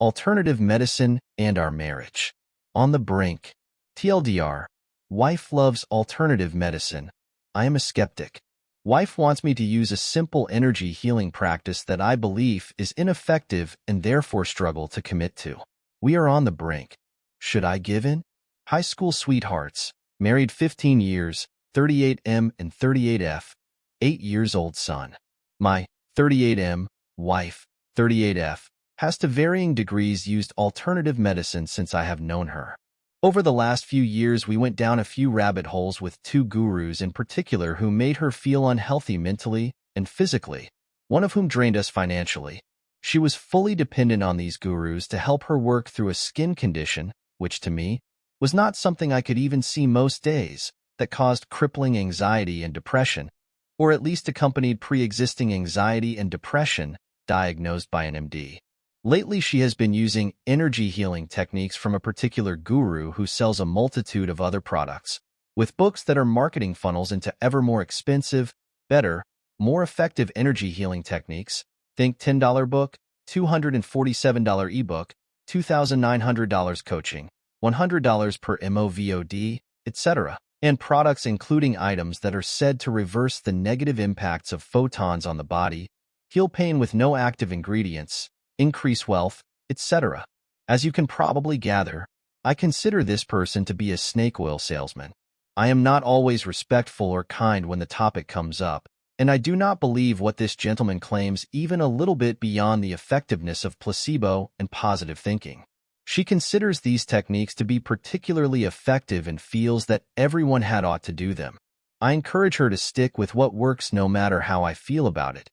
Alternative medicine and our marriage. On the brink. TLDR. Wife loves alternative medicine. I am a skeptic. Wife wants me to use a simple energy healing practice that I believe is ineffective and therefore struggle to commit to. We are on the brink. Should I give in? High school sweethearts. Married 15 years, 38M and 38F. 8 years old son. My 38M wife, 38F, has to varying degrees used alternative medicine since I have known her. Over the last few years, we went down a few rabbit holes with two gurus in particular who made her feel unhealthy mentally and physically, one of whom drained us financially. She was fully dependent on these gurus to help her work through a skin condition, which to me was not something I could even see most days, that caused crippling anxiety and depression, or at least accompanied pre-existing anxiety and depression diagnosed by an MD. Lately, she has been using energy healing techniques from a particular guru who sells a multitude of other products, with books that are marketing funnels into ever more expensive, better, more effective energy healing techniques. Think $10 book, $247 ebook, $2,900 coaching, $100 per MOVOD, etc., and products including items that are said to reverse the negative impacts of photons on the body, heal pain with no active ingredients, increase wealth, etc. As you can probably gather, I consider this person to be a snake oil salesman. I am not always respectful or kind when the topic comes up, and I do not believe what this gentleman claims even a little bit beyond the effectiveness of placebo and positive thinking. She considers these techniques to be particularly effective and feels that everyone had ought to do them. I encourage her to stick with what works no matter how I feel about it,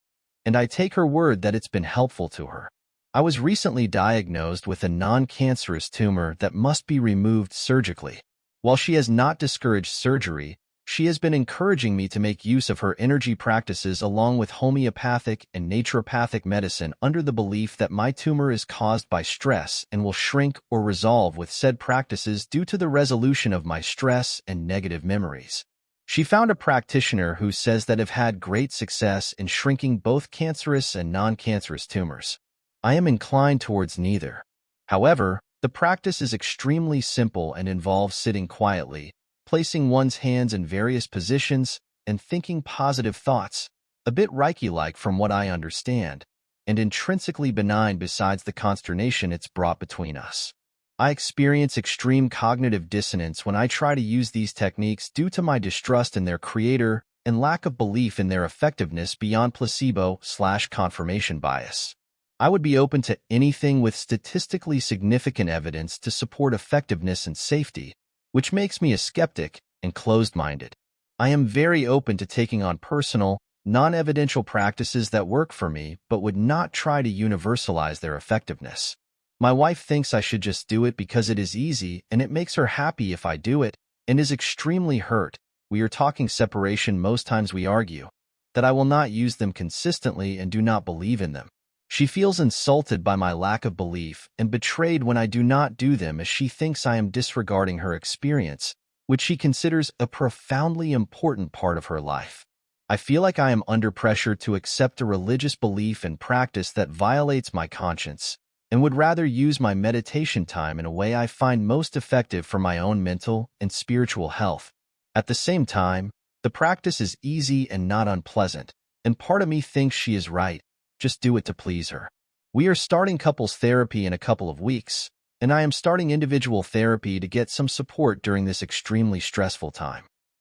and I take her word that it's been helpful to her. I was recently diagnosed with a non-cancerous tumor that must be removed surgically. While she has not discouraged surgery, she has been encouraging me to make use of her energy practices along with homeopathic and naturopathic medicine under the belief that my tumor is caused by stress and will shrink or resolve with said practices due to the resolution of my stress and negative memories. She found a practitioner who says that have had great success in shrinking both cancerous and non-cancerous tumors. I am inclined towards neither. However, the practice is extremely simple and involves sitting quietly, placing one's hands in various positions, and thinking positive thoughts, a bit Reiki-like from what I understand, and intrinsically benign besides the consternation it's brought between us. I experience extreme cognitive dissonance when I try to use these techniques due to my distrust in their creator and lack of belief in their effectiveness beyond placebo/confirmation bias. I would be open to anything with statistically significant evidence to support effectiveness and safety, which makes me a skeptic and closed-minded. I am very open to taking on personal, non-evidential practices that work for me but would not try to universalize their effectiveness. My wife thinks I should just do it because it is easy and it makes her happy if I do it, and is extremely hurt. We are talking separation most times we argue, that I will not use them consistently and do not believe in them. She feels insulted by my lack of belief and betrayed when I do not do them as she thinks I am disregarding her experience, which she considers a profoundly important part of her life. I feel like I am under pressure to accept a religious belief and practice that violates my conscience, and would rather use my meditation time in a way I find most effective for my own mental and spiritual health. At the same time, the practice is easy and not unpleasant, and part of me thinks she is right. Just do it to please her. We are starting couples therapy in a couple of weeks, and I am starting individual therapy to get some support during this extremely stressful time.